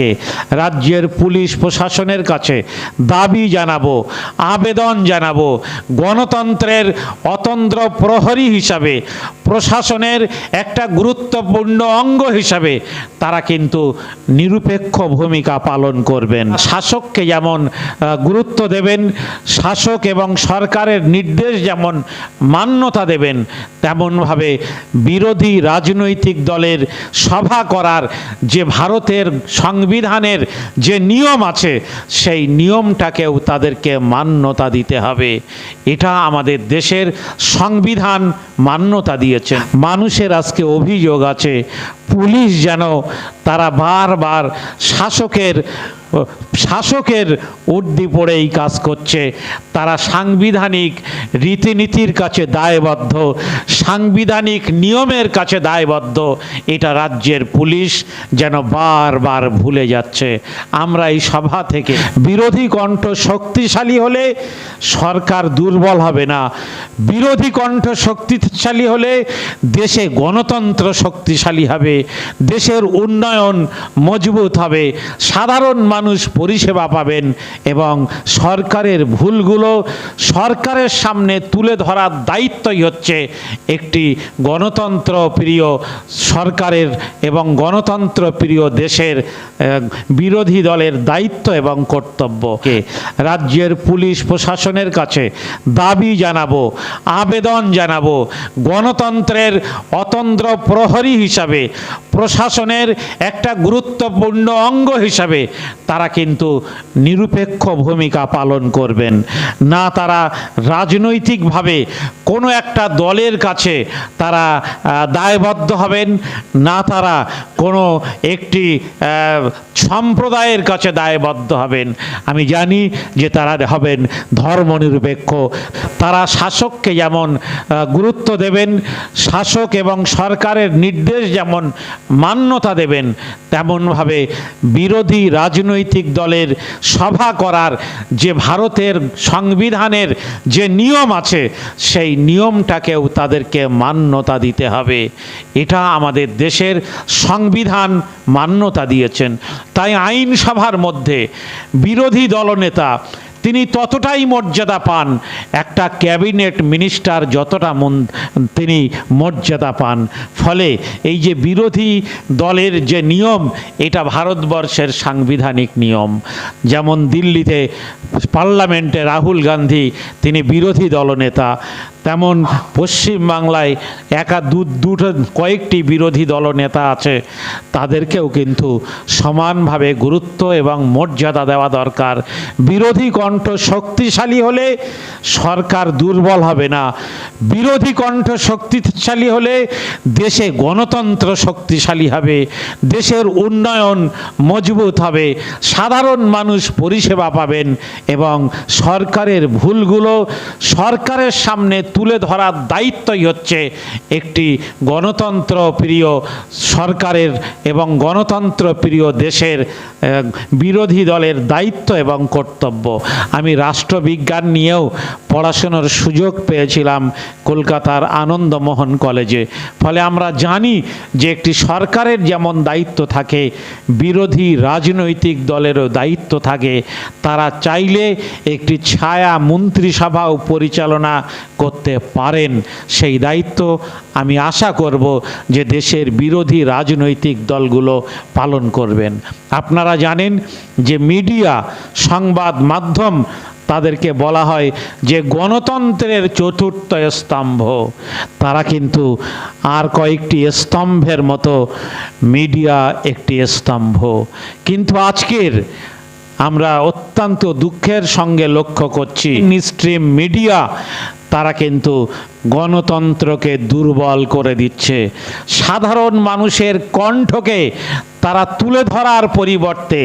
থেকে রাজ্যের পুলিশ প্রশাসনের কাছে দাবি জানাবো, আবেদন জানাবো, গণতন্ত্রের অতন্দ্র প্রহরী হিসাবে, প্রশাসনের একটা গুরুত্বপূর্ণ অঙ্গ হিসাবে তারা কিন্তু নিরপেক্ষ ভূমিকা পালন করবেন। শাসককে যেমন গুরুত্ব দেবেন, শাসক এবং সরকারের নির্দেশ যেমন মান্যতা দেবেন, তেমনভাবে বিরোধী রাজনৈতিক দলের সভা করার যে ভারতের সংবিধানের যে নিয়ম আছে সেই নিয়মটাকেও তাদেরকে মান্যতা দিতে হবে। এটা আমাদের দেশের সংবিধান মান্যতা দিয়েছে। মানুষের আজকে অভিযোগ আছে পুলিশ যেন তারা বারবার শাসকের উর্দি পড়েই কাজ করছে। তারা সাংবিধানিক রীতিনীতির কাছে দায়বদ্ধ, সাংবিধানিক নিয়মের কাছে দায়বদ্ধ। এটা রাজ্যের পুলিশ যেন বারবার ভুলে যাচ্ছে। আমরা এই সভা থেকে বিরোধী কণ্ঠ শক্তিশালী হলে সরকার দুর্বল হবে না, বিরোধী কণ্ঠ শক্তিশালী হলে দেশে গণতন্ত্র শক্তিশালী হবে, দেশের উন্নয়ন মজবুত হবে, সাধারণ মানুষ পরিষেবা পাবেন এবং সরকারের ভুলগুলো সরকারের সামনে তুলে ধরার দায়িত্বই হচ্ছে একটি গণতন্ত্র প্রিয় সরকারের এবং গণতন্ত্র প্রিয় দেশের বিরোধী দলের দায়িত্ব এবং কর্তব্যকে রাজ্যের পুলিশ প্রশাসনের কাছে দাবি জানাবো, আবেদন জানাবো, গণতন্ত্রের অতন্দ্র প্রহরী হিসাবে, প্রশাসনের একটা গুরুত্বপূর্ণ অঙ্গ হিসাবে তারা কিন্তু নিরপেক্ষ ভূমিকা পালন করবেন না। তারা রাজনৈতিকভাবে কোনো একটা দলের কাছে তারা দায়বদ্ধ হবেন না, তারা কোনো একটি সম্প্রদায়ের কাছে দায়বদ্ধ হবেন। আমি জানি যে তারা হবেন ধর্মনিরপেক্ষ। তারা শাসককে যেমন গুরুত্ব দেবেন, শাসক এবং সরকারের নির্দেশ যেমন মান্যতা দেবেন, তেমনভাবে বিরোধী রাজনৈতিক দলের সভা করার যে ভারতের সংবিধানের যে নিয়ম আছে সেই নিয়মটাকেও তাদেরকে মান্যতা দিতে হবে। এটা আমাদের দেশের সংবিধান মান্যতা দিয়েছেন। তাই আইনসভার মধ্যে বিরোধী দলনেতা তিনি ততটাই মর্যাদা পান, একটা ক্যাবিনেট মিনিস্টার যতটা তিনি মর্যাদা পান। ফলে এই যে বিরোধী দলের যে নিয়ম, এটা ভারতবর্ষের সাংবিধানিক নিয়ম। যেমন দিল্লিতে পার্লামেন্টে রাহুল গান্ধী তিনি বিরোধী দলনেতা, তেমন পশ্চিমবাংলায় কয়েকটি বিরোধী দলনেতা আছে, তাদেরকেও কিন্তু সমানভাবে গুরুত্ব এবং মর্যাদা দেওয়া দরকার। বিরোধী কণ্ঠ শক্তিশালী হলে সরকার দুর্বল হবে না, বিরোধী কণ্ঠ শক্তিশালী হলে দেশে গণতন্ত্র শক্তিশালী হবে, দেশের উন্নয়ন মজবুত হবে, সাধারণ মানুষ পরিষেবা পাবেন এবং সরকারের ভুলগুলো সরকারের সামনে তুলে ধরার দায়িত্বই হচ্ছে একটি গণতন্ত্র প্রিয় সরকারের এবং গণতন্ত্র প্রিয় দেশের বিরোধী দলের দায়িত্ব এবং কর্তব্য। আমি রাষ্ট্রবিজ্ঞান নিয়েও পড়াশোনার সুযোগ পেয়েছিলাম কলকাতার আনন্দমোহন কলেজে। ফলে আমরা জানি যে একটি সরকারের যেমন দায়িত্ব থাকে, বিরোধী রাজনৈতিক দলেরও দায়িত্ব থাকে। তারা চাইলে একটি ছায়া মন্ত্রিসভাও পরিচালনা করতে পারেন। সেই দায়িত্ব আমি আশা করব যে দেশের বিরোধী রাজনৈতিক দলগুলো পালন করবেন। আপনারা জানেন যে মিডিয়া, সংবাদ মাধ্যম, তাদেরকে বলা হয় যে গণতন্ত্রের চতুর্থ স্তম্ভ। তারা কিন্তু আর কয়েকটি স্তম্ভের মতো, মিডিয়া একটি স্তম্ভ। কিন্তু আজকের আমরা অত্যন্ত দুঃখের সঙ্গে লক্ষ্য করছি স্ট্রিম মিডিয়া তারা কিন্তু গণতন্ত্রকে দুর্বল করে দিচ্ছে। সাধারণ মানুষের কণ্ঠকে তারা তুলে ধরার পরিবর্তে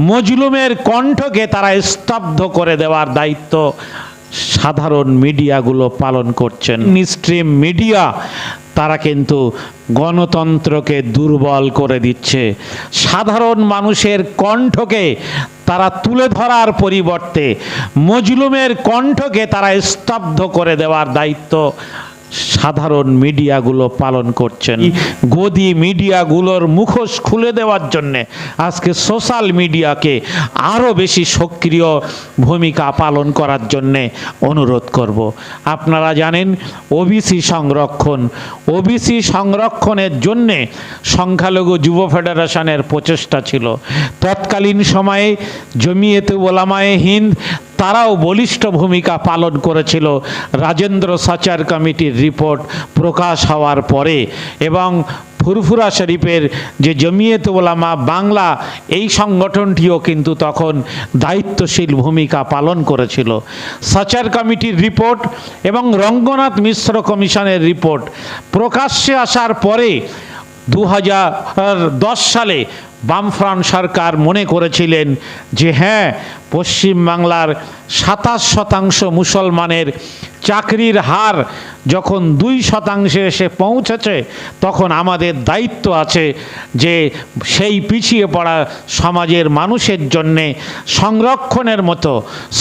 মজলুমের কণ্ঠকে তারা স্তব্ধ করে দেওয়ার দায়িত্ব সাধারণ মিডিয়াগুলো পালন করছেন। স্ট্রিম মিডিয়া তারা কিন্তু গণতন্ত্রকে দুর্বল করে দিচ্ছে। সাধারণ মানুষের কণ্ঠকে তারা তুলে ধরার পরিবর্তে মজলুমের কণ্ঠকে তারা স্তব্ধ করে দেওয়ার দায়িত্ব সাধারণ মিডিয়াগুলো পালন করছেন। গদি মিডিয়াগুলোর মুখোশ খুলে দেওয়ার জন্যে আজকে সোশ্যাল মিডিয়াকে আরও বেশি সক্রিয় ভূমিকা পালন করার জন্যে অনুরোধ করব। আপনারা জানেন ওবিসি সংরক্ষণের জন্যে সংখ্যালঘু যুব ফেডারেশনের প্রচেষ্টা ছিল। তৎকালীন সময়ে জমিয়েতে ওলামায়ে হিন্দ তারাও বলিষ্ঠ ভূমিকা পালন করেছিল রাজেন্দ্র সাচার কমিটির রিপোর্ট প্রকাশ হওয়ার পরে, এবং ফুরফুরা শরীফের যে জমিয়েতে ওলামা বাংলা এই সংগঠনটিও কিন্তু তখন দায়িত্বশীল ভূমিকা পালন করেছিল। সাচার কমিটির রিপোর্ট এবং রঙ্গনাথ মিশ্র কমিশনের রিপোর্ট প্রকাশ্যে আসার পরে 2010 সালে বামফ্রন্ট সরকার মনে করেছিলেন যে হ্যাঁ, পশ্চিমবাংলার 27% মুসলমানের চাকরির হার যখন 2% এসে পৌঁছেছে, তখন আমাদের দায়িত্ব আছে যে সেই পিছিয়ে পড়া সমাজের মানুষের জন্যে সংরক্ষণের মতো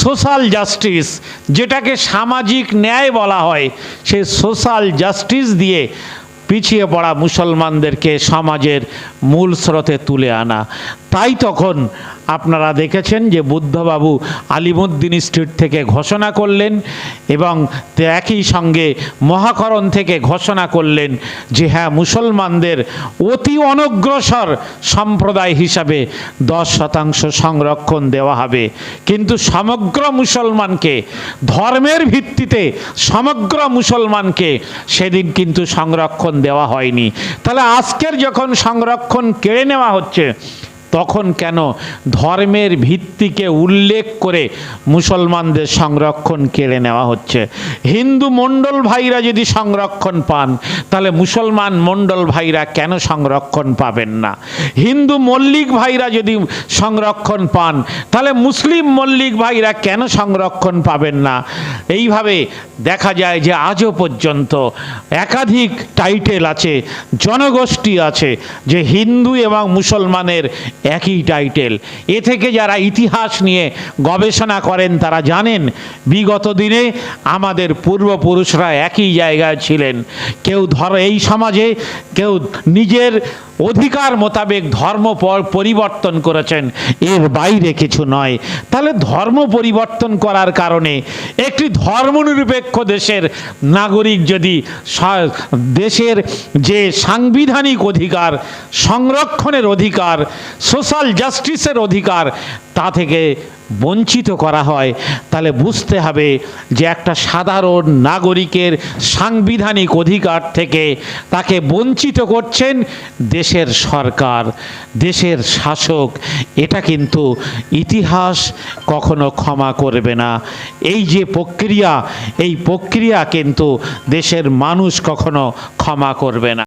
সোশ্যাল জাস্টিস, যেটাকে সামাজিক ন্যায় বলা হয়, সেই সোশ্যাল জাস্টিস দিয়ে পিছিয়ে পড়া মুসলমানদেরকে সমাজের মূল স্রোতে তুলে আনা। তাই তখন আপনারা দেখেছেন যে বুদ্ধবাবু আলিমুদ্দিন স্ট্রিট থেকে ঘোষণা করলেন এবং একই সঙ্গে মহাকরণ থেকে ঘোষণা করলেন যে হ্যাঁ, মুসলমানদের অতি অনগ্রসর সম্প্রদায় হিসাবে 10% সংরক্ষণ দেওয়া হবে। কিন্তু সমগ্র মুসলমানকে, ধর্মের ভিত্তিতে সমগ্র মুসলমানকে সেদিন কিন্তু সংরক্ষণ দেওয়া হয়নি। তাহলে আজকের যখন সংরক্ষণ কেড়ে নেওয়া হচ্ছে, তখন কেন ধর্মের ভিত্তিকে উল্লেখ করে মুসলমানদের সংরক্ষণ কেড়ে নেওয়া হচ্ছে? হিন্দু মণ্ডল ভাইরা যদি সংরক্ষণ পান, তাহলে মুসলমান মণ্ডল ভাইরা কেন সংরক্ষণ পাবেন না? হিন্দু মল্লিক ভাইরা যদি সংরক্ষণ পান, তাহলে মুসলিম মল্লিক ভাইরা কেন সংরক্ষণ পাবেন না? এইভাবে দেখা যায় যে আজও পর্যন্ত একাধিক টাইটেল আছে, জনগোষ্ঠী আছে যে হিন্দু এবং মুসলমানের একই টাইটেল। এ থেকে যারা ইতিহাস নিয়ে গবেষণা করেন তারা জানেন বিগত দিনে আমাদের পূর্বপুরুষরা একই জায়গায় ছিলেন। কেউ এই সমাজে কেউ নিজের অধিকার মোতাবেক ধর্ম পরিবর্তন করেছেন, এর বাইরে কিছু নয়। তাহলে ধর্ম পরিবর্তন করার কারণে একটি ধর্মনিরপেক্ষ দেশের নাগরিক যদি দেশের যে সাংবিধানিক অধিকার, সংরক্ষণের অধিকার, সোশ্যাল জাস্টিসের অধিকার, তা থেকে বঞ্চিত করা হয়, তাহলে বুঝতে হবে যে একটা সাধারণ নাগরিকের সাংবিধানিক অধিকার থেকে তাকে বঞ্চিত করছেন দেশের সরকার, দেশের শাসক। এটা কিন্তু ইতিহাস কখনো ক্ষমা করবে না। এই যে প্রক্রিয়া, এই প্রক্রিয়া কিন্তু দেশের মানুষ কখনো ক্ষমা করবে না।